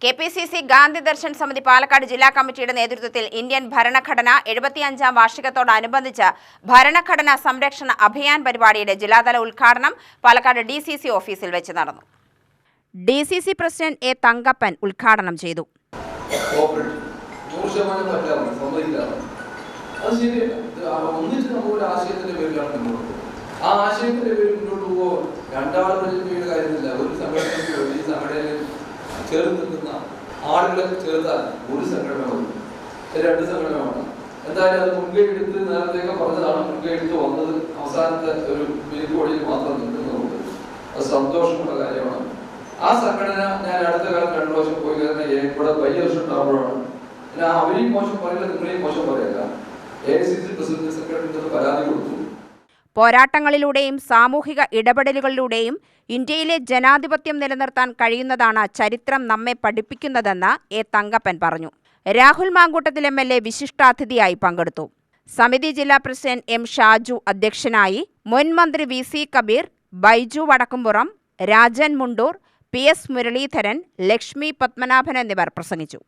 KPCC Gandhi Darshan സമിതി പാലക്കാട് ജില്ലാ കമ്മിറ്റിയുടെ നേതൃത്വത്തിൽ ഇന്ത്യൻ ഭരണഘടന 75ാം വാർഷികത്തോടനുബന്ധിച്ച് ഭരണഘടനാ സംരക്ഷണ അഭിയാൻ പരിപാടിയുടെ ജില്ലാതല ഉദ്ഘാടനം പാലക്കാട് ഡിസിസി ഓഫീസിൽ വെച്ച് നടന്നു. ഡിസിസി പ്രസിഡന്റ് എ തങ്കപ്പൻ ഉദ്ഘാടനം ചെയ്തു. ചേർന്ന് നിൽക്കുന്ന ആളുകളെ ചേർത്താൽ ഒരു സംഘടന വന്നു, രണ്ട് സംഘടന വേണം. എന്തായാലും അത് മുൻകൈ എടുത്ത് നേരത്തെയൊക്കെ പറഞ്ഞതാണ്, മുൻകൈ എടുത്ത് വന്നത് അവസാനത്തെ ഒരു മേൽക്കോടിയിൽ മാത്രം നിൽക്കുന്നുണ്ട്. അത് സന്തോഷമുള്ള കാര്യമാണ്. ആ സംഘടന ഞാൻ അടുത്ത കാലം 2 പ്രാവശ്യം പോയി കഴിഞ്ഞാൽ ഇവിടെ വലിയ വർഷം ഉണ്ടാകുമ്പോഴാണ് ഞാൻ അവരെയും മോശം പറയില്ല, നിങ്ങളെയും മോശം പറയില്ല. AICC പ്രസിഡന്റ് സെക്രട്ടറിക്ക് പരാതി കൊടുത്തു. പോരാട്ടങ്ങളിലൂടെയും സാമൂഹിക ഇടപെടലുകളിലൂടെയും ഇന്ത്യയിലെ ജനാധിപത്യം നിലനിർത്താൻ കഴിയുന്നതാണ് ചരിത്രം നമ്മെ പഠിപ്പിക്കുന്നതെന്ന് എ തങ്കപ്പൻ പറഞ്ഞു. രാഹുൽ മാങ്കൂട്ടത്തിൽ MLA വിശിഷ്ടാതിഥിയായി പങ്കെടുത്തു. സമിതി ജില്ലാ പ്രസിഡന്റ് M ഷാജു അധ്യക്ഷനായി. മുൻ മന്ത്രി VC കബീർ, ബൈജു വടക്കുംപുറം, രാജൻ മുണ്ടൂർ, PS മുരളീധരൻ, ലക്ഷ്മി പത്മനാഭൻ എന്നിവർ പ്രസംഗിച്ചു.